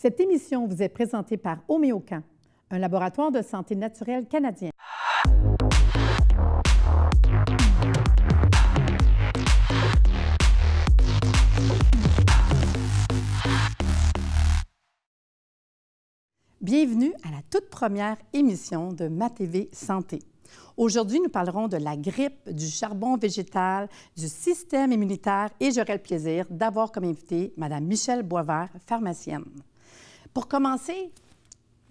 Cette émission vous est présentée par Homéocan, un laboratoire de santé naturelle canadien. Bienvenue à la toute première émission de MaTV Santé. Aujourd'hui, nous parlerons de la grippe, du charbon végétal, du système immunitaire et j'aurai le plaisir d'avoir comme invitée Mme Michèle Boisvert, pharmacienne. Pour commencer,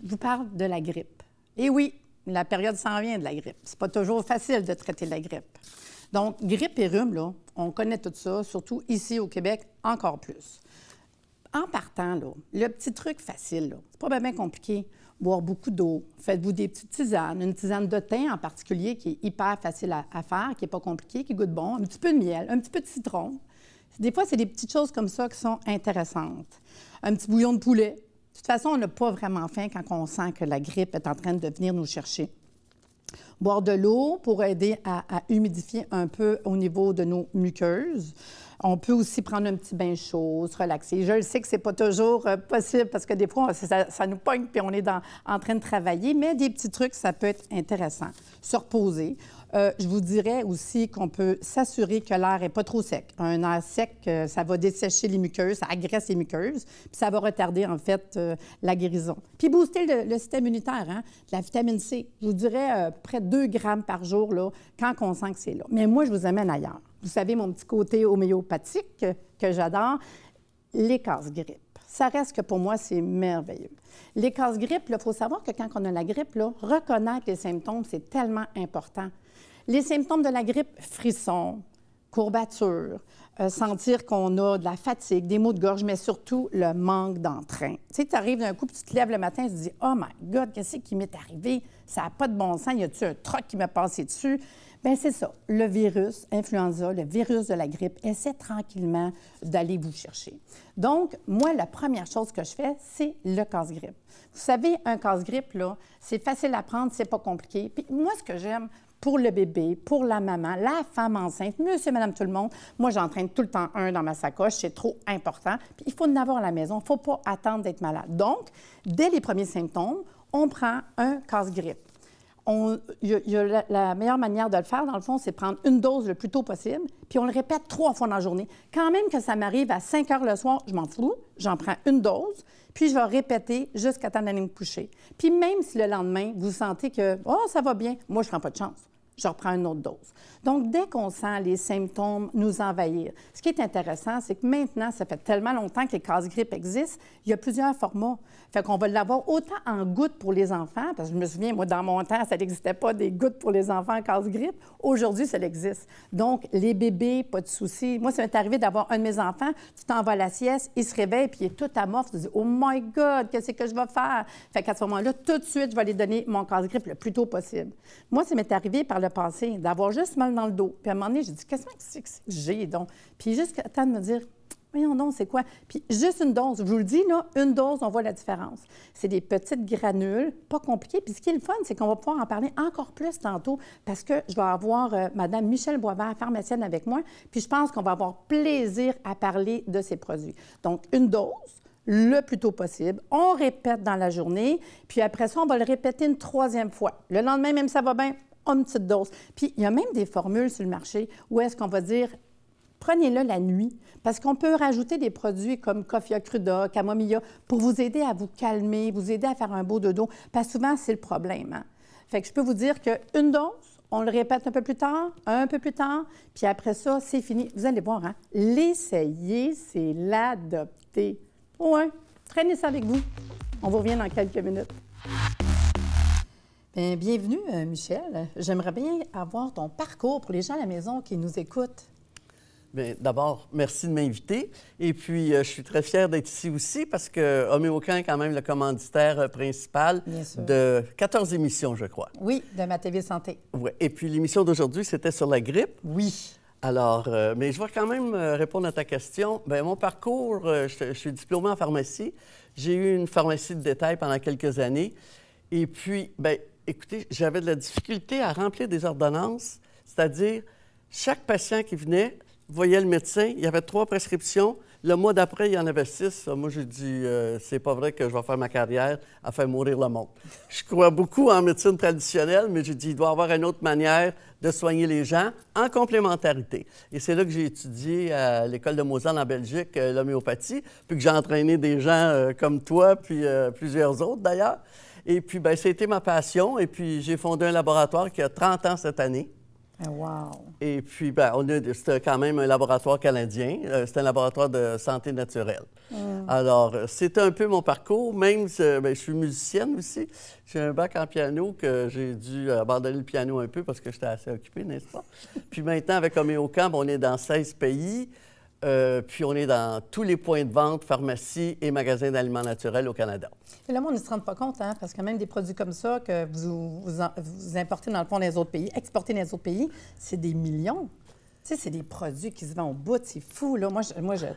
je vous parle de la grippe. Et oui, la période s'en vient de la grippe. C'est pas toujours facile de traiter la grippe. Donc, grippe et rhume, là, on connaît tout ça, surtout ici au Québec, encore plus. En partant, là, le petit truc facile, là, c'est pas bien compliqué. Boire beaucoup d'eau, faites-vous des petites tisanes, une tisane de thym en particulier qui est hyper facile à faire, qui n'est pas compliqué, qui goûte bon, un petit peu de miel, un petit peu de citron. Des fois, c'est des petites choses comme ça qui sont intéressantes. Un petit bouillon de poulet. De toute façon, on n'a pas vraiment faim quand on sent que la grippe est en train de venir nous chercher. Boire de l'eau pour aider à humidifier un peu au niveau de nos muqueuses. On peut aussi prendre un petit bain chaud, se relaxer. Je le sais que c'est pas toujours possible parce que des fois, ça nous pogne puis on est en train de travailler, mais des petits trucs, ça peut être intéressant. Se reposer. Je vous dirais aussi qu'on peut s'assurer que l'air n'est pas trop sec. Un air sec, ça va dessécher les muqueuses, ça agresse les muqueuses, puis ça va retarder, en fait, la guérison. Puis booster le système immunitaire, hein? De la vitamine C. Je vous dirais près de 2 grammes par jour, là, quand on sent que c'est là. Mais moi, je vous amène ailleurs. Vous savez, mon petit côté homéopathique que j'adore, les casse-grippe. Ça reste que pour moi, c'est merveilleux. Les casse-grippe, il faut savoir que quand on a la grippe, là, reconnaître les symptômes, c'est tellement important. Les symptômes de la grippe, frissons, courbatures, sentir qu'on a de la fatigue, des maux de gorge, mais surtout le manque d'entrain. Tu sais, tu arrives d'un coup, puis tu te lèves le matin et tu te dis « Oh my God, qu'est-ce qui m'est arrivé? Ça n'a pas de bon sens, y a-t-il un troc qui m'est passé dessus? » Bien, c'est ça. Le virus, influenza, le virus de la grippe, essaie tranquillement d'aller vous chercher. Donc, moi, la première chose que je fais, c'est le casse-grippe. Vous savez, un casse-grippe, là, c'est facile à prendre, c'est pas compliqué. Puis moi, ce que j'aime pour le bébé, pour la maman, la femme enceinte, monsieur, madame, tout le monde, moi, j'entraîne tout le temps un dans ma sacoche, c'est trop important. Puis il faut en avoir à la maison, il ne faut pas attendre d'être malade. Donc, dès les premiers symptômes, on prend un casse-grippe. La meilleure manière de le faire, dans le fond, c'est prendre une dose le plus tôt possible, puis on le répète 3 fois dans la journée. Quand même que ça m'arrive à 5 heures le soir, je m'en fous, j'en prends une dose, puis je vais répéter jusqu'à temps d'aller me coucher. Puis même si le lendemain, vous sentez que « Oh, ça va bien », moi, je ne prends pas de chance. Je reprends une autre dose. Donc, dès qu'on sent les symptômes nous envahir, ce qui est intéressant, c'est que maintenant, ça fait tellement longtemps que les casse-grippe existent, il y a plusieurs formats. Fait qu'on va l'avoir autant en gouttes pour les enfants, parce que je me souviens, moi, dans mon temps, ça n'existait pas des gouttes pour les enfants en casse-grippe. Aujourd'hui, ça existe. Donc, les bébés, pas de souci. Moi, ça m'est arrivé d'avoir un de mes enfants, tu t'en vas à la sieste, il se réveille, puis il est tout amorphe, tu te dis « Oh my God, qu'est-ce que je vais faire? » Fait qu'à ce moment-là, tout de suite, je vais aller donner mon casse-grippe le plus tôt possible. Moi, ça m'est arrivé par le passé, d'avoir juste mal dans le dos. Puis à un moment donné, j'ai dit, qu'est-ce que c'est que j'ai donc? Puis jusqu'à temps de me dire, voyons donc, c'est quoi? Puis juste une dose, je vous le dis, là, une dose, on voit la différence. C'est des petites granules, pas compliquées. Puis ce qui est le fun, c'est qu'on va pouvoir en parler encore plus tantôt parce que je vais avoir Mme Michèle Boisvert, pharmacienne, avec moi. Puis je pense qu'on va avoir plaisir à parler de ces produits. Donc, une dose, le plus tôt possible. On répète dans la journée. Puis après ça, on va le répéter une 3e fois. Le lendemain, même ça va bien, une petite dose. Puis, il y a même des formules sur le marché où est-ce qu'on va dire, prenez-le la nuit, parce qu'on peut rajouter des produits comme Coffea Cruda, Camomilla, pour vous aider à vous calmer, vous aider à faire un beau dodo, parce que souvent, c'est le problème. Hein? Fait que je peux vous dire qu'une dose, on le répète un peu plus tard, puis après ça, c'est fini. Vous allez voir, hein? L'essayer, c'est l'adopter. Ouais, traînez ça avec vous. On vous revient dans quelques minutes. Bien, bienvenue, Michèle. J'aimerais bien avoir ton parcours pour les gens à la maison qui nous écoutent. Bien, d'abord, merci de m'inviter. Et puis, je suis très fière d'être ici aussi parce que Homéocan est quand même le commanditaire principal de 14 émissions, je crois. Oui, de MaTV Santé. Oui. Et puis, l'émission d'aujourd'hui, c'était sur la grippe. Oui. Alors, mais je vais quand même répondre à ta question. Bien, mon parcours, je suis diplômé en pharmacie. J'ai eu une pharmacie de détail pendant quelques années. Et puis, bien, écoutez, j'avais de la difficulté à remplir des ordonnances, c'est-à-dire chaque patient qui venait voyait le médecin, il y avait 3 prescriptions, Le mois d'après, il y en avait 6. Moi, j'ai dit, c'est pas vrai que je vais faire ma carrière à faire mourir le monde. Je crois beaucoup en médecine traditionnelle, mais j'ai dit, il doit y avoir une autre manière de soigner les gens en complémentarité. Et c'est là que j'ai étudié à l'École de Lausanne en Belgique, l'homéopathie, puis que j'ai entraîné des gens comme toi, puis plusieurs autres d'ailleurs. Et puis, bien, c'était ma passion. Et puis, j'ai fondé un laboratoire qui a 30 ans cette année. Wow! Et puis, bien, c'était quand même un laboratoire canadien. C'était un laboratoire de santé naturelle. Alors, c'était un peu mon parcours, même si je suis musicienne aussi. J'ai un bac en piano que j'ai dû abandonner le piano un peu parce que j'étais assez occupé, n'est-ce pas? Puis maintenant, avec Homéocamp, on est dans 16 pays. Puis on est dans tous les points de vente, pharmacies et magasins d'aliments naturels au Canada. Et le monde ne se rend pas compte, hein, parce que même des produits comme ça que vous importez dans le fond des autres pays, exportez dans les autres pays, c'est des millions. Tu sais, c'est des produits qui se vendent au bout, c'est fou, là. Moi,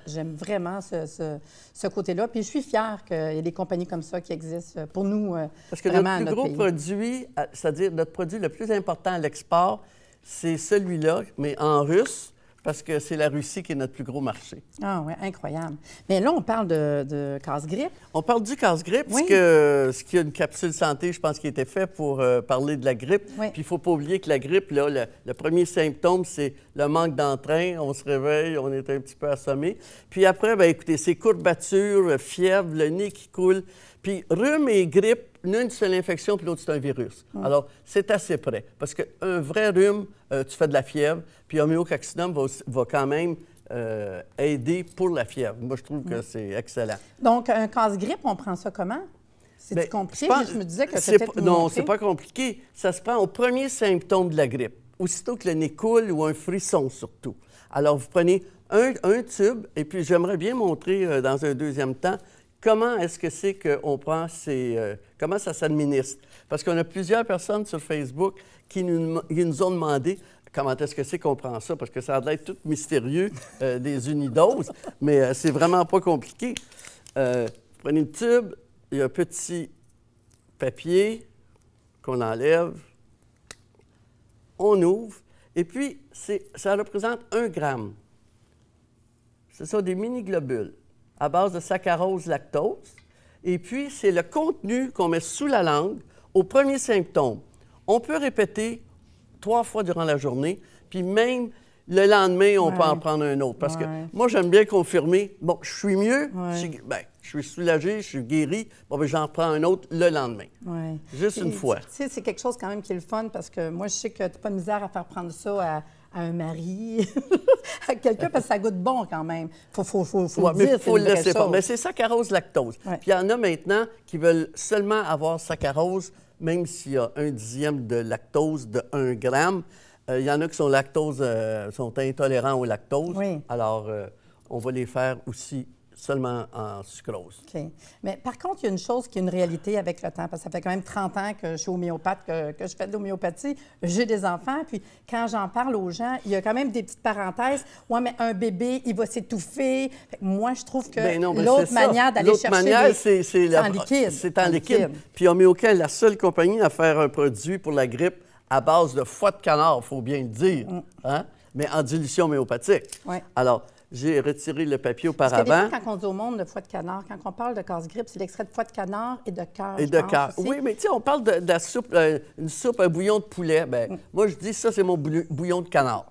j'aime vraiment ce côté-là. Puis je suis fière qu'il y ait des compagnies comme ça qui existent pour nous, parce que vraiment notre plus gros produit, c'est-à-dire notre produit le plus important à l'export, c'est celui-là, mais en russe, parce que c'est la Russie qui est notre plus gros marché. Ah oui, incroyable. Mais là, on parle de casse-grippe. On parle du casse-grippe, Oui. ce qui a une capsule santé, je pense, qui a été fait pour parler de la grippe. Oui. Puis il ne faut pas oublier que la grippe, là, le premier symptôme, c'est le manque d'entrain. On se réveille, on est un petit peu assommé. Puis après, bien, écoutez, c'est courbatures, fièvre, le nez qui coule. Puis rhume et grippe, l'une, c'est l'infection, puis l'autre, c'est un virus. Alors, c'est assez près. Parce qu'un vrai rhume, tu fais de la fièvre, puis homéococcinum va quand même aider pour la fièvre. Moi, je trouve que c'est excellent. Donc, un casse-grippe, on prend ça comment? C'est-tu Bien, compliqué? Je me disais que c'est peut-être... pas- Non, c'est pas compliqué. Ça se prend au premier symptôme de la grippe, aussitôt que le nez coule ou un frisson surtout. Alors, vous prenez un tube, et puis j'aimerais bien montrer dans un deuxième temps comment est-ce que c'est qu'on prend comment ça s'administre. Parce qu'on a plusieurs personnes sur Facebook qui nous ont demandé comment est-ce que c'est qu'on prend ça, parce que ça a l'air tout mystérieux, des unidoses, mais c'est vraiment pas compliqué. Vous prenez le tube, il y a un petit papier qu'on enlève, on ouvre, et puis ça représente 1 gramme. Ce sont des mini-globules à base de saccharose, lactose. Et puis, c'est le contenu qu'on met sous la langue au premier symptôme. On peut répéter 3 fois durant la journée, puis même le lendemain, on peut en prendre un autre. Parce que moi, j'aime bien confirmer, bon, je suis mieux, je suis soulagé, je suis guéri, bon, bien, j'en prends un autre le lendemain. Ouais. Juste une fois. Tu sais, c'est quelque chose quand même qui est le fun parce que moi, je sais que tu n'as pas de misère à faire prendre ça à un mari, à quelqu'un, parce que ça goûte bon quand même. Faut Ouais, le mais dire, il faut c'est le une vraie laisser faire. chose. Mais c'est saccharose, lactose. Ouais. Puis il y en a maintenant qui veulent seulement avoir saccharose, même s'il y a 1/10 de lactose de 1 gramme. Il y en a qui sont sont intolérants au lactose. Oui. Alors, on va les faire aussi seulement en sucrose. OK. Mais par contre, il y a une chose qui est une réalité avec le temps, parce que ça fait quand même 30 ans que je suis homéopathe, que je fais de l'homéopathie. J'ai des enfants, puis quand j'en parle aux gens, il y a quand même des petites parenthèses. Ouais, mais un bébé, il va s'étouffer. Fait que moi, je trouve que Ben non, mais l'autre c'est ça. manière d'aller L'autre chercher manière, des... c'est en liquide. C'est en liquide. Puis Homéocamp est la seule compagnie à faire un produit pour la grippe à base de foie de canard, il faut bien le dire, hein? Mais en dilution homéopathique. Ouais. Alors, j'ai retiré le papier Parce que des auparavant. fois, quand on dit au monde de foie de canard, quand on parle de casse-grippe, c'est l'extrait de foie de canard et de cœur. Et je de pense, cœur. aussi. Oui, mais tu sais, on parle de la soupe, une soupe, un bouillon de poulet. Bien, moi, je dis ça, c'est mon bouillon de canard.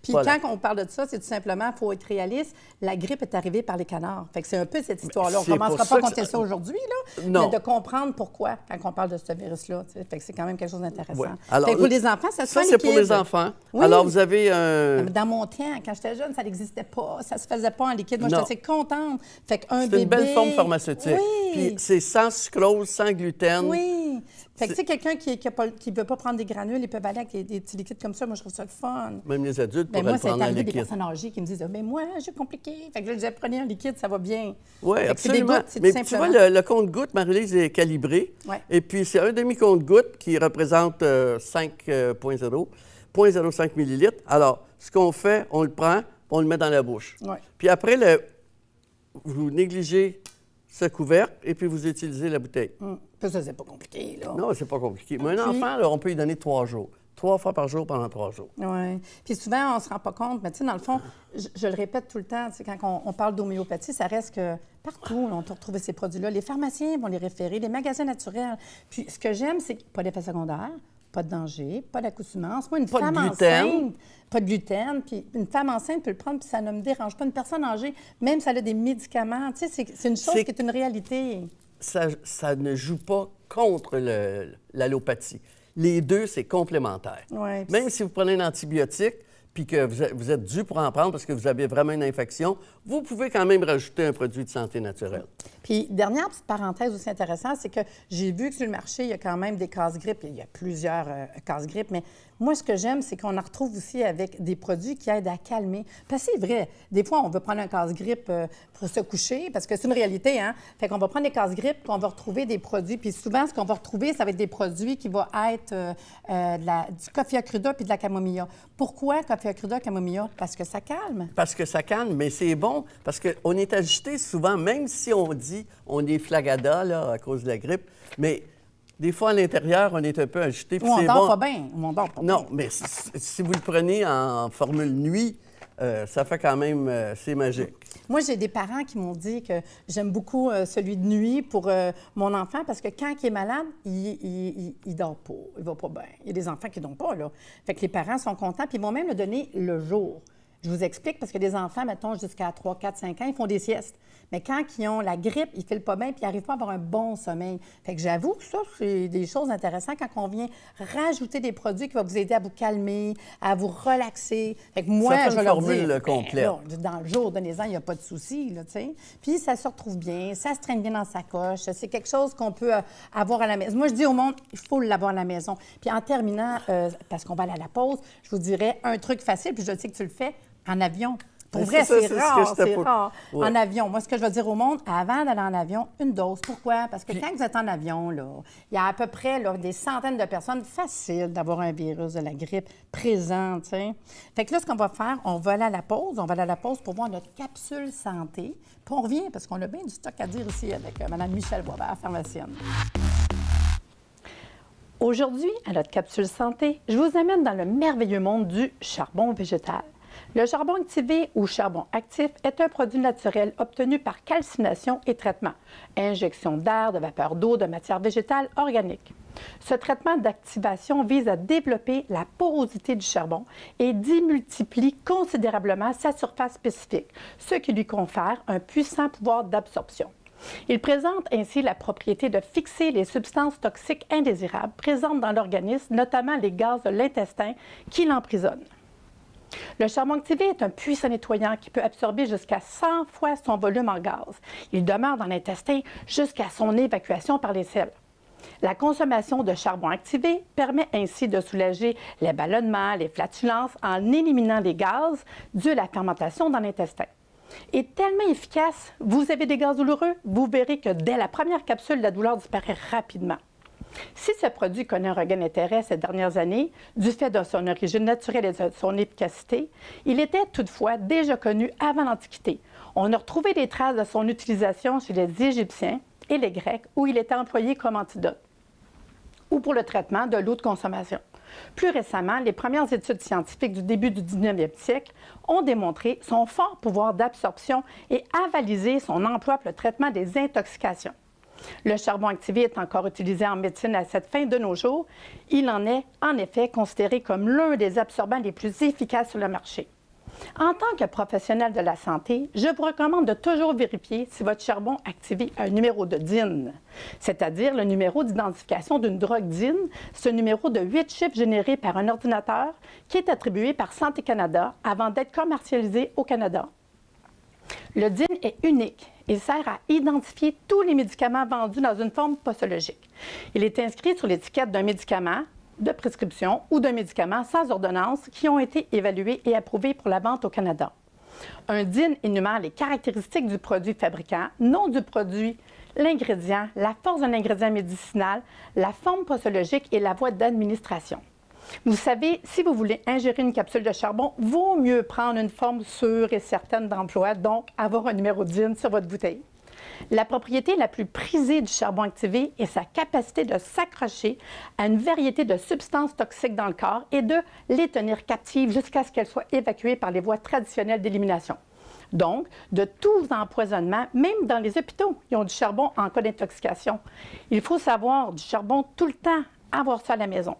Puis Voilà. quand on parle de ça, c'est tout simplement, il faut être réaliste, la grippe est arrivée par les canards. Fait que c'est un peu cette histoire-là. On ne c'est commencera pour pas à ça compter que ça aujourd'hui, là, Non. mais de comprendre pourquoi quand on parle de ce virus-là. Tu sais. Fait que c'est quand même quelque chose d'intéressant. Ouais. Alors, Fait que pour les enfants, ça se Ça, fait c'est pour liquide. les enfants. Oui. Alors, vous avez un... Dans mon temps, quand j'étais jeune, ça n'existait pas. Ça se faisait pas en liquide. Moi, Non. j'étais assez contente. Fait qu'un C'est bébé... une belle forme pharmaceutique. Oui. Puis c'est sans sucrose, sans gluten. Oui. Fait que, tu sais, quelqu'un qui ne veut pas prendre des granules, ils peuvent aller avec des petits liquides comme ça. Moi, je trouve ça le fun. Même les adultes Ben pourraient moi, le c'est prendre en arrivé des liquide. personnes âgées qui me disent mais moi, j'ai compliqué. Fait que là, je disais prenez un liquide, ça va bien. Oui, Fait que c'est des absolument. gouttes, c'est Mais tout tu vois, simplement. le compte-gouttes, Marie-Lise, est calibré. Ouais. Et puis, c'est un demi-compte-goutte qui représente 0,05 millilitres. Alors, ce qu'on fait, on le prend, on le met dans la bouche. Ouais. Puis après, vous négligez ce couvercle et puis vous utilisez la bouteille. Ça, c'est pas compliqué, là. Non, c'est pas compliqué. Mais un Puis- enfant, là, on peut lui donner 3 jours. 3 fois par jour pendant 3 jours. Oui. Puis souvent, on ne se rend pas compte, mais tu sais, dans le fond, je le répète tout le temps, tu sais, quand on parle d'homéopathie, ça reste que partout, on peut retrouver ces produits-là. Les pharmaciens vont les référer, les magasins naturels. Puis ce que j'aime, c'est pas d'effet secondaire, pas de danger, pas d'accoutumance. Moi, une Pas de femme gluten. enceinte, pas de gluten, puis une femme enceinte peut le prendre, puis ça ne me dérange pas. Une personne âgée, même si elle a des médicaments, tu sais, c'est une chose qui est une réalité. Ça ne joue pas contre l'allopathie. Les deux, c'est complémentaire. Ouais, Même si vous prenez un antibiotique puis que vous êtes dû pour en prendre parce que vous avez vraiment une infection, vous pouvez quand même rajouter un produit de santé naturelle. Puis, dernière petite parenthèse aussi intéressante, c'est que j'ai vu que sur le marché, il y a quand même des casse-grippes. Il y a plusieurs casse-grippes, mais moi, ce que j'aime, c'est qu'on en retrouve aussi avec des produits qui aident à calmer. Parce que c'est vrai, des fois, on veut prendre un casse-grippe pour se coucher, parce que c'est une réalité, hein? Fait qu'on va prendre des casse-grippes, puis on va retrouver des produits. Puis souvent, ce qu'on va retrouver, ça va être des produits qui vont être du coffea cruda puis de la camomilla. Pourquoi coffea cruda, camomilla? Parce que ça calme. Parce que ça calme, mais c'est bon, parce qu'on est agité souvent, même si on dit on est flagada là, à cause de la grippe, mais des fois, à l'intérieur, on est un peu agité. Ou on c'est dort bon. pas bien. Ou on dort pas Non, bien. mais si vous le prenez en formule nuit, ça fait quand même... c'est magique. Moi, j'ai des parents qui m'ont dit que j'aime beaucoup celui de nuit pour mon enfant parce que quand il est malade, il dort pas, il va pas bien. Il y a des enfants qui ne dorment pas, là. Fait que les parents sont contents, puis ils vont même le donner le jour. Je vous explique, parce que les enfants, mettons, jusqu'à 3, 4, 5 ans, ils font des siestes. Mais quand ils ont la grippe, ils ne filent pas bien puis ils n'arrivent pas à avoir un bon sommeil. Fait que j'avoue que ça, c'est des choses intéressantes quand on vient rajouter des produits qui vont vous aider à vous calmer, à vous relaxer. Fait que moi, Ça fait je une vais leur formule dire, complète. là, dans le jour, donnez-en, il n'y a pas de souci, là, tu sais. Puis ça se retrouve bien, ça se traîne bien dans sa coche. C'est quelque chose qu'on peut avoir à la maison. Moi, je dis au monde, il faut l'avoir à la maison. Puis en terminant, parce qu'on va aller à la pause, je vous dirais un truc facile, puis je sais que tu le fais, en avion. Pour vrai, c'est rare, c'est rare. Ouais. En avion. Moi, ce que je veux dire au monde, avant d'aller en avion, une dose. Pourquoi? Parce que quand vous êtes en avion, là, il y a à peu près là, des centaines de personnes. Facile d'avoir un virus de la grippe présent, tu sais. Fait que là, ce qu'on va faire, on va aller à la pause. On va aller à la pause pour voir notre capsule santé. Puis on revient, parce qu'on a bien du stock à dire ici avec Mme Michèle Boisvert, pharmacienne. Aujourd'hui, à notre capsule santé, je vous amène dans le merveilleux monde du charbon végétal. Le charbon activé ou charbon actif est un produit naturel obtenu par calcination et traitement, injection d'air, de vapeur d'eau, de matière végétale organique. Ce traitement d'activation vise à développer la porosité du charbon et démultiplie considérablement sa surface spécifique, ce qui lui confère un puissant pouvoir d'absorption. Il présente ainsi la propriété de fixer les substances toxiques indésirables présentes dans l'organisme, notamment les gaz de l'intestin qui l'emprisonnent. Le charbon activé est un puissant nettoyant qui peut absorber jusqu'à 100 fois son volume en gaz. Il demeure dans l'intestin jusqu'à son évacuation par les selles. La consommation de charbon activé permet ainsi de soulager les ballonnements, les flatulences en éliminant les gaz dus à la fermentation dans l'intestin. Est tellement efficace, vous avez des gaz douloureux, vous verrez que dès la première capsule, la douleur disparaît rapidement. Si ce produit connaît un regain d'intérêt ces dernières années, du fait de son origine naturelle et de son efficacité, il était toutefois déjà connu avant l'Antiquité. On a retrouvé des traces de son utilisation chez les Égyptiens et les Grecs, où il était employé comme antidote ou pour le traitement de l'eau de consommation. Plus récemment, les premières études scientifiques du début du 19e siècle ont démontré son fort pouvoir d'absorption et avalisé son emploi pour le traitement des intoxications. Le charbon activé est encore utilisé en médecine à cette fin de nos jours. Il en est, en effet, considéré comme l'un des absorbants les plus efficaces sur le marché. En tant que professionnel de la santé, je vous recommande de toujours vérifier si votre charbon activé a un numéro de DIN, c'est-à-dire le numéro d'identification d'une drogue DIN, ce numéro de 8 chiffres généré par un ordinateur qui est attribué par Santé Canada avant d'être commercialisé au Canada. Le DIN est unique et sert à identifier tous les médicaments vendus dans une forme postologique. Il est inscrit sur l'étiquette d'un médicament de prescription ou d'un médicament sans ordonnance qui ont été évalués et approuvés pour la vente au Canada. Un DIN énumère les caractéristiques du produit fabricant, nom du produit, l'ingrédient, la force d'un ingrédient médicinal, la forme postologique et la voie d'administration. Vous savez, si vous voulez ingérer une capsule de charbon, vaut mieux prendre une forme sûre et certaine d'emploi, donc avoir un numéro DIN sur votre bouteille. La propriété la plus prisée du charbon activé est sa capacité de s'accrocher à une variété de substances toxiques dans le corps et de les tenir captives jusqu'à ce qu'elles soient évacuées par les voies traditionnelles d'élimination. Donc, de tous empoisonnements, même dans les hôpitaux, ils ont du charbon en cas d'intoxication. Il faut savoir du charbon tout le temps, avoir ça à la maison.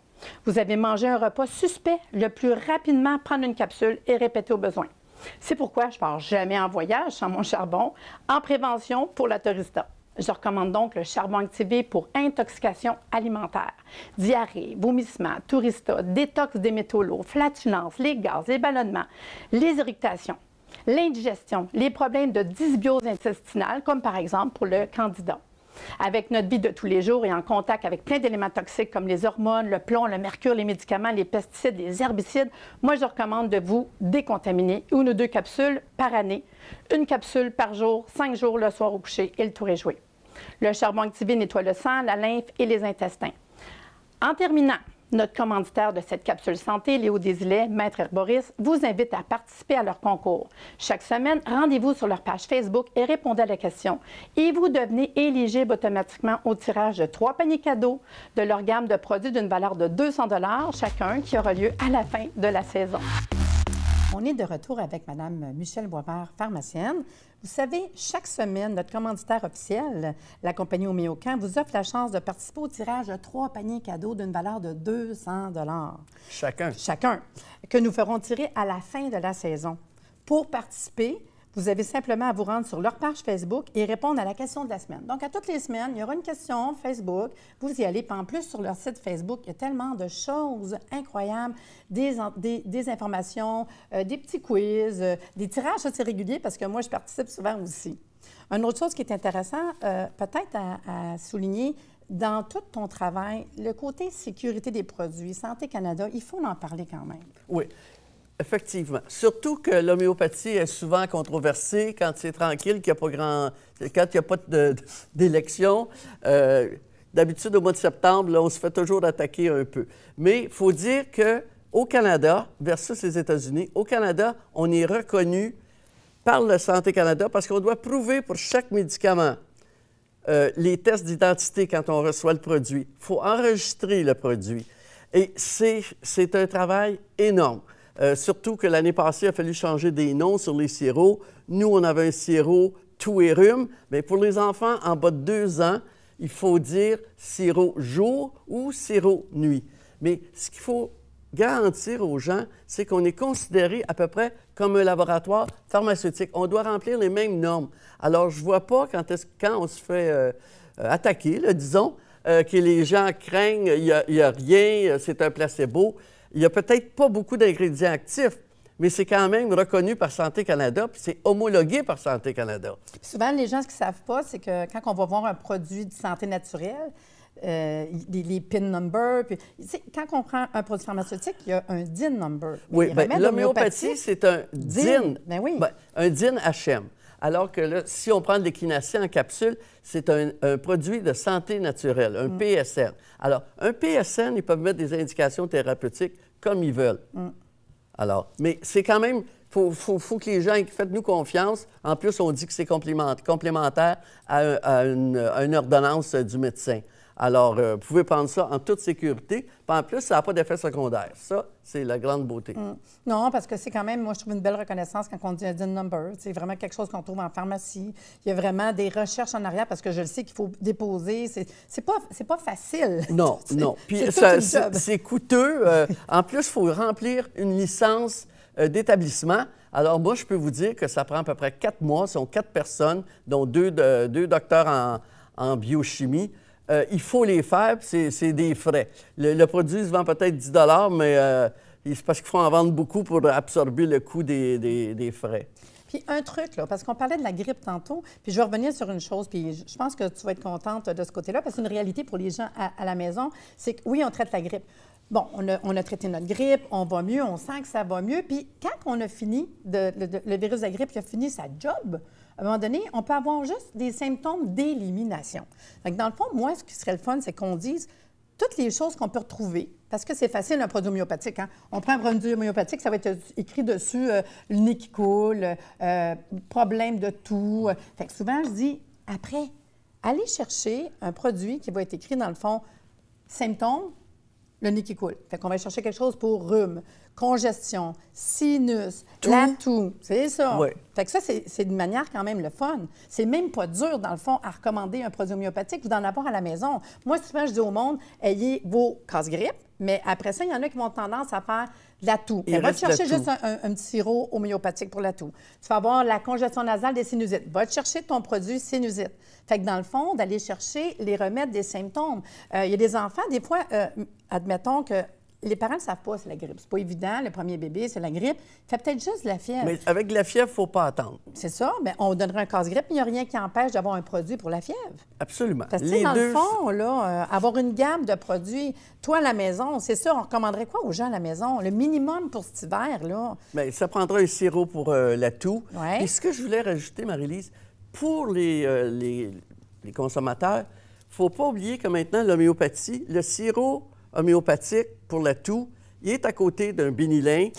Vous avez mangé un repas suspect, le plus rapidement prendre une capsule et répéter au besoin. C'est pourquoi je ne pars jamais en voyage sans mon charbon, en prévention pour la tourista. Je recommande donc le charbon activé pour intoxication alimentaire, diarrhée, vomissement, tourista, détox des métaux lourds, flatulence, les gaz, les ballonnements, les irritations, l'indigestion, les problèmes de dysbiose intestinale, comme par exemple pour le candida. Avec notre vie de tous les jours et en contact avec plein d'éléments toxiques comme les hormones, le plomb, le mercure, les médicaments, les pesticides, les herbicides, moi, je recommande de vous décontaminer 1 ou 2 capsules par année, 1 capsule par jour, 5 jours le soir au coucher et le tour est joué. Le charbon activé nettoie le sang, la lymphe et les intestins. En terminant, notre commanditaire de cette capsule santé, Léo Desilets, maître herboriste, vous invite à participer à leur concours. Chaque semaine, rendez-vous sur leur page Facebook et répondez à la question. Et vous devenez éligible automatiquement au tirage de 3 paniers cadeaux de leur gamme de produits d'une valeur de 200 $ chacun qui aura lieu à la fin de la saison. On est de retour avec Mme Michèle Boisvert, pharmacienne. Vous savez, chaque semaine, notre commanditaire officiel, la compagnie Homéocan, vous offre la chance de participer au tirage de 3 paniers cadeaux d'une valeur de 200 $. Chacun, que nous ferons tirer à la fin de la saison. Pour participer, vous avez simplement à vous rendre sur leur page Facebook et répondre à la question de la semaine. Donc, à toutes les semaines, il y aura une question Facebook. Vous y allez. Puis en plus, sur leur site Facebook, il y a tellement de choses incroyables, des informations, des petits quiz, des tirages assez réguliers parce que moi, je participe souvent aussi. Une autre chose qui est intéressant, peut-être à souligner, dans tout ton travail, le côté sécurité des produits, Santé Canada, il faut en parler quand même. Oui. Effectivement. Surtout que l'homéopathie est souvent controversée quand c'est tranquille, qu'il n'y a pas d'élection. D'habitude, au mois de septembre, là, on se fait toujours attaquer un peu. Mais il faut dire qu'au Canada, versus les États-Unis, au Canada, on est reconnu par le Santé Canada parce qu'on doit prouver pour chaque médicament les tests d'identité quand on reçoit le produit. Il faut enregistrer le produit. Et c'est un travail énorme. Surtout que l'année passée, il a fallu changer des noms sur les sirops. Nous, on avait un sirop tout et rhume. Mais pour les enfants en bas de 2 ans, il faut dire sirop jour ou sirop nuit. Mais ce qu'il faut garantir aux gens, c'est qu'on est considéré à peu près comme un laboratoire pharmaceutique. On doit remplir les mêmes normes. Alors, je ne vois pas quand on se fait attaquer, là, disons, que les gens craignent, il n'y a rien, c'est un placebo. Il n'y a peut-être pas beaucoup d'ingrédients actifs, mais c'est quand même reconnu par Santé Canada, puis c'est homologué par Santé Canada. Souvent, les gens, ce qu'ils ne savent pas, c'est que quand on va voir un produit de santé naturelle, les PIN numbers, puis, quand on prend un produit pharmaceutique, il y a un DIN number. Oui, bien, l'homéopathie, c'est un DIN. Ben oui. Ben, un DIN HM. Alors que là, si on prend de l'équinacée en capsule, c'est un produit de santé naturelle, un PSN. Alors, un PSN, ils peuvent mettre des indications thérapeutiques comme ils veulent. Alors, mais c'est quand même, faut que les gens, faites-nous confiance. En plus, on dit que c'est complémentaire à une ordonnance du médecin. Alors, vous pouvez prendre ça en toute sécurité. Puis en plus, ça n'a pas d'effet secondaire. Ça, c'est la grande beauté. Non, parce que c'est quand même, moi, je trouve une belle reconnaissance quand on dit un DIN number. C'est vraiment quelque chose qu'on trouve en pharmacie. Il y a vraiment des recherches en arrière parce que je le sais qu'il faut déposer. C'est pas facile. Non, non. Puis c'est coûteux. En plus, il faut remplir une licence d'établissement. Alors, moi, je peux vous dire que ça prend à peu près 4 mois. Ce sont 4 personnes, dont 2 docteurs en biochimie. Il faut les faire, puis c'est des frais. Le produit se vend peut-être 10 $, mais c'est parce qu'il faut en vendre beaucoup pour absorber le coût des frais. Puis un truc, là, parce qu'on parlait de la grippe tantôt, puis je vais revenir sur une chose, puis je pense que tu vas être contente de ce côté-là, parce que c'est une réalité pour les gens à la maison, c'est que oui, on traite la grippe. Bon, on a traité notre grippe, on va mieux, on sent que ça va mieux, puis quand on a fini, le virus de la grippe il a fini sa job, à un moment donné, on peut avoir juste des symptômes d'élimination. Donc, dans le fond, moi, ce qui serait le fun, c'est qu'on dise toutes les choses qu'on peut retrouver, parce que c'est facile, un produit homéopathique. Hein? On prend un produit homéopathique, ça va être écrit dessus le nez qui coule, problème de toux. Fait que souvent, je dis après, allez chercher un produit qui va être écrit dans le fond, symptômes, le nez qui coule. Fait qu'on va chercher quelque chose pour rhume, congestion, sinus, la toux. C'est ça. Oui. Fait que ça, c'est d'une manière quand même le fun. C'est même pas dur, dans le fond, à recommander un produit homéopathique ou d'en avoir à la maison. Moi, souvent, je dis au monde, ayez vos casse-grippe, mais après ça, il y en a qui vont tendance à faire de la toux. Va te chercher juste un petit sirop homéopathique pour la toux. Tu vas avoir la congestion nasale, des sinusites. Va te chercher ton produit sinusite. Fait que dans le fond, d'aller chercher les remèdes des symptômes. Il y a des enfants, des fois, admettons que les parents ne savent pas c'est la grippe. C'est pas évident, le premier bébé, c'est la grippe. Il fait peut-être juste de la fièvre. Mais avec de la fièvre, il ne faut pas attendre. C'est ça, mais on donnerait un casse-grippe, mais il n'y a rien qui empêche d'avoir un produit pour la fièvre. Absolument. Parce que, dans le fond, là, avoir une gamme de produits, toi, à la maison, c'est ça, on recommanderait quoi aux gens à la maison? Le minimum pour cet hiver, là? Bien, ça prendra un sirop pour la toux. Ouais. Et ce que je voulais rajouter, Marie-Lise, pour les consommateurs, il ne faut pas oublier que maintenant, l'homéopathie, le sirop homéopathique pour la toux, il est à côté d'un Bénilin.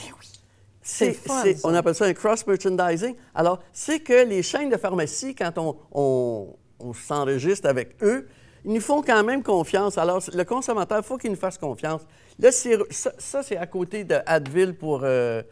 C'est fun, on appelle ça un cross-merchandising. Alors, c'est que les chaînes de pharmacie, quand on s'enregistre avec eux, ils nous font quand même confiance. Alors, le consommateur, il faut qu'il nous fasse confiance. Le sirop, ça c'est à côté de Advil pour le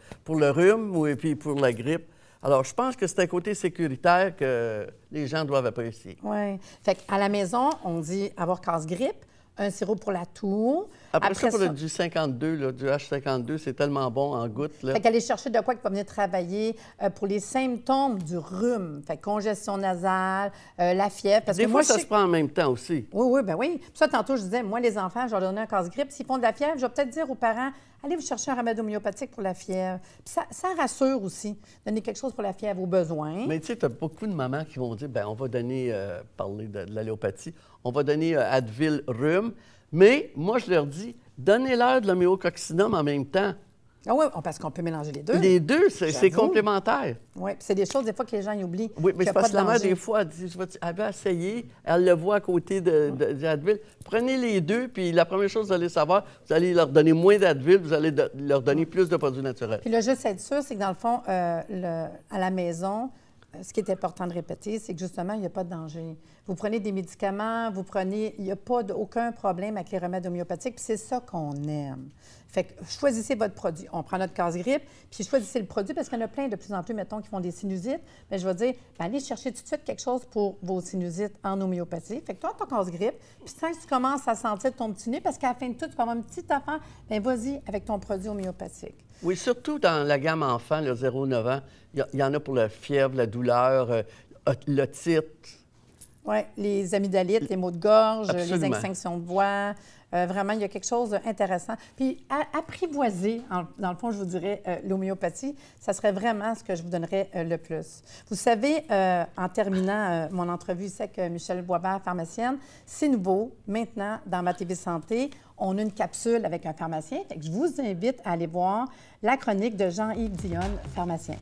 rhume et puis pour la grippe. Alors, je pense que c'est un côté sécuritaire que les gens doivent apprécier. Oui. Fait qu'à la maison, on dit avoir casse-grippe, un sirop pour la toux. Après ça, pour du 52, là, du H52, c'est tellement bon en gouttes. Là. Fait qu'aller chercher de quoi qui va venir travailler pour les symptômes du rhume. Fait que congestion nasale, la fièvre. Parce Des que fois, moi, ça se prend en même temps aussi. Oui, ben oui. Puis ça, tantôt, je disais, moi, les enfants, je leur donnais un casse-grippe. S'ils font de la fièvre, je vais peut-être dire aux parents, allez vous chercher un remède homéopathique pour la fièvre. Puis ça rassure aussi, donner quelque chose pour la fièvre au besoin. Mais tu sais, tu as beaucoup de mamans qui vont dire, bien, on va donner, parler de l'allopathie, on va donner Advil rhume. Mais moi, je leur dis, donnez-leur de l'homéococcinum en même temps. Ah oui, parce qu'on peut mélanger les deux. Les deux, c'est complémentaire. Oui, puis c'est des choses, des fois, que les gens y oublient. Oui, mais c'est parce que la mère, des fois, elle dit, elle veut essayer, elle le voit à côté d'Advil. Prenez les deux, puis la première chose que vous allez savoir, vous allez leur donner moins d'Advil, vous allez leur donner plus de produits naturels. Puis là, juste être sûr, c'est que dans le fond, à la maison, ce qui est important de répéter, c'est que justement, il n'y a pas de danger. Vous prenez des médicaments, il n'y a pas aucun problème avec les remèdes homéopathiques, puis c'est ça qu'on aime. Fait que choisissez votre produit. On prend notre casse-grippe, puis choisissez le produit, parce qu'il y en a plein de plus en plus, mettons, qui font des sinusites. Bien, je vais dire, allez chercher tout de suite quelque chose pour vos sinusites en homéopathie. Fait que toi, ton casse-grippe, puis quand tu commences à sentir ton petit nez, parce qu'à la fin de tout, tu vas avoir une petite affaire, bien, vas-y avec ton produit homéopathique. Oui, surtout dans la gamme enfant, le 0-9 ans, il y en a pour la fièvre, la douleur, l'otite. Oui, les amygdalites, les maux de gorge, Absolument. les extinctions de voix. Vraiment, il y a quelque chose d'intéressant. Puis, apprivoiser, dans le fond, je vous dirais, l'homéopathie, ça serait vraiment ce que je vous donnerais le plus. Vous savez, en terminant mon entrevue ici avec Michèle Boisvert, pharmacienne, c'est nouveau. Maintenant, dans Ma TV Santé, on a une capsule avec un pharmacien. Fait que je vous invite à aller voir la chronique de Jean-Yves Dionne, pharmacien.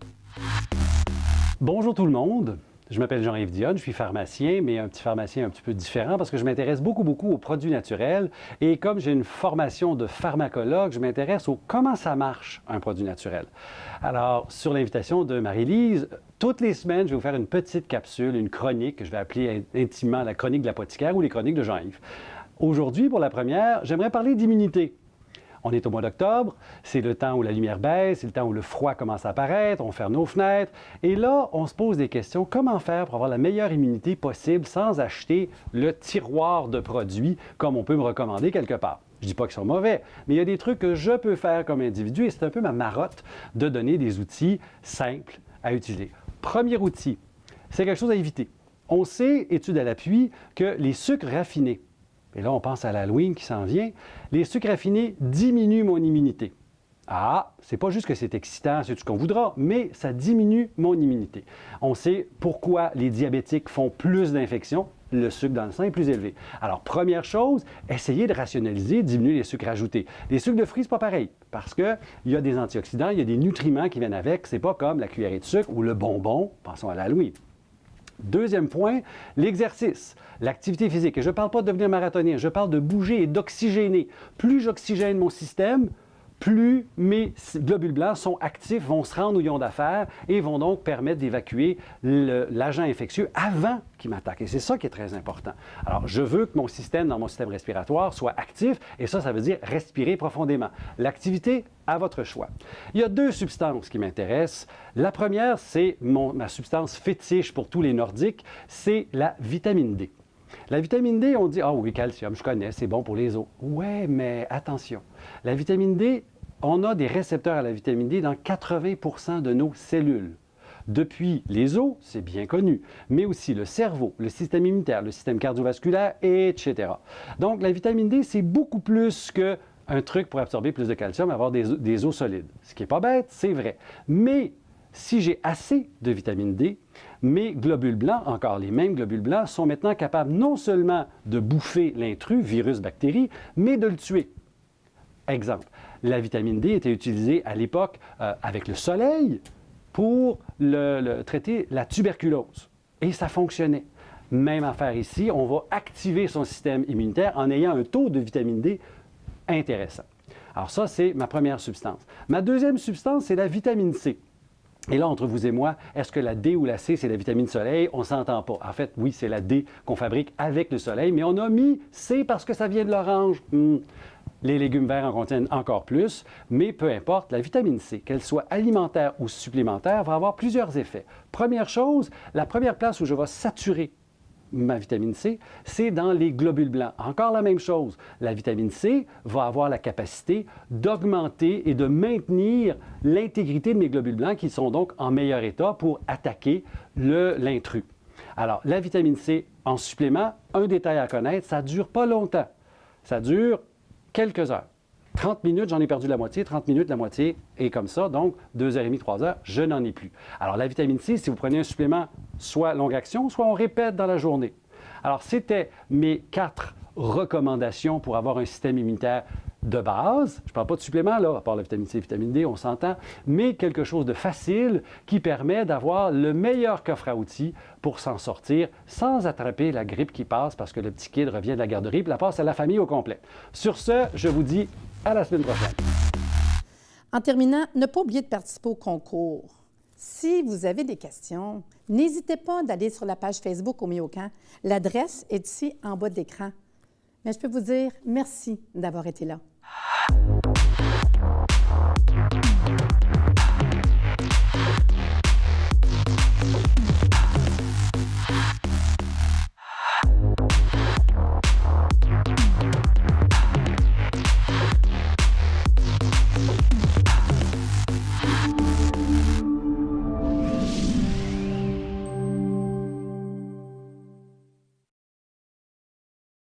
Bonjour tout le monde. Je m'appelle Jean-Yves Dionne, je suis pharmacien, mais un petit pharmacien un petit peu différent parce que je m'intéresse beaucoup aux produits naturels. Et comme j'ai une formation de pharmacologue, je m'intéresse au comment ça marche, un produit naturel. Alors, sur l'invitation de Marie-Lise, toutes les semaines, je vais vous faire une petite capsule, une chronique que je vais appeler intimement la chronique de l'apothicaire ou les chroniques de Jean-Yves. Aujourd'hui, pour la première, j'aimerais parler d'immunité. On est au mois d'octobre, c'est le temps où la lumière baisse, c'est le temps où le froid commence à apparaître, on ferme nos fenêtres. Et là, on se pose des questions. Comment faire pour avoir la meilleure immunité possible sans acheter le tiroir de produits comme on peut me recommander quelque part? Je ne dis pas qu'ils sont mauvais, mais il y a des trucs que je peux faire comme individu et c'est un peu ma marotte de donner des outils simples à utiliser. Premier outil, c'est quelque chose à éviter. On sait, études à l'appui, que les sucres raffinés, et là, on pense à l'Halloween qui s'en vient. Les sucres raffinés diminuent mon immunité. Ah, c'est pas juste que c'est excitant, c'est tout ce qu'on voudra, mais ça diminue mon immunité. On sait pourquoi les diabétiques font plus d'infections. Le sucre dans le sang est plus élevé. Alors, première chose, essayez de rationaliser, diminuer les sucres ajoutés. Les sucres de fruits, c'est pas pareil, parce qu'il y a des antioxydants, il y a des nutriments qui viennent avec. C'est pas comme la cuillerée de sucre ou le bonbon. Pensons à l'Halloween. Deuxième point, l'exercice, l'activité physique. Et je ne parle pas de devenir marathonien, je parle de bouger et d'oxygéner. Plus j'oxygène mon système, plus mes globules blancs sont actifs, vont se rendre où ils ont d'affaires et vont donc permettre d'évacuer l'agent infectieux avant qu'il m'attaque. Et c'est ça qui est très important. Alors, je veux que mon système, dans mon système respiratoire, soit actif, et ça veut dire respirer profondément. L'activité, à votre choix. Il y a 2 substances qui m'intéressent. La première, c'est ma substance fétiche pour tous les Nordiques, c'est la vitamine D. La vitamine D, on dit « Ah oui, calcium, je connais, c'est bon pour les os. » Ouais, mais attention, la vitamine D, on a des récepteurs à la vitamine D dans 80% de nos cellules. Depuis les os, c'est bien connu, mais aussi le cerveau, le système immunitaire, le système cardiovasculaire, etc. Donc, la vitamine D, c'est beaucoup plus qu'un truc pour absorber plus de calcium, avoir des os solides. Ce qui n'est pas bête, c'est vrai. Mais si j'ai assez de vitamine D, mes globules blancs, encore les mêmes globules blancs, sont maintenant capables non seulement de bouffer l'intrus, virus, bactérie, mais de le tuer. Exemple, la vitamine D était utilisée à l'époque avec le soleil pour traiter la tuberculose. Et ça fonctionnait. Même affaire ici, on va activer son système immunitaire en ayant un taux de vitamine D intéressant. Alors ça, c'est ma première substance. Ma deuxième substance, c'est la vitamine C. Et là, entre vous et moi, est-ce que la D ou la C, c'est la vitamine soleil? On ne s'entend pas. En fait, oui, c'est la D qu'on fabrique avec le soleil, mais on a mis C parce que ça vient de l'orange. Les légumes verts en contiennent encore plus, mais peu importe, la vitamine C, qu'elle soit alimentaire ou supplémentaire, va avoir plusieurs effets. Première chose, la première place où je vais saturer ma vitamine C, c'est dans les globules blancs. Encore la même chose. La vitamine C va avoir la capacité d'augmenter et de maintenir l'intégrité de mes globules blancs qui sont donc en meilleur état pour attaquer l'intrus. Alors, la vitamine C en supplément, un détail à connaître, ça ne dure pas longtemps. Ça dure quelques heures. 30 minutes, j'en ai perdu la moitié. 30 minutes, la moitié est comme ça. Donc, 2h30, 3h, je n'en ai plus. Alors, la vitamine C, si vous prenez un supplément, soit longue action, soit on répète dans la journée. Alors, c'était mes 4 recommandations pour avoir un système immunitaire de base. Je ne parle pas de supplément, là, à part la vitamine C et la vitamine D, on s'entend, mais quelque chose de facile qui permet d'avoir le meilleur coffre à outils pour s'en sortir sans attraper la grippe qui passe parce que le petit kid revient de la garderie et la passe à la famille au complet. Sur ce, je vous dis à la semaine prochaine. En terminant, ne pas oublier de participer au concours. Si vous avez des questions, n'hésitez pas d'aller sur la page Facebook au Myocan. L'adresse est ici en bas de l'écran. Mais je peux vous dire merci d'avoir été là.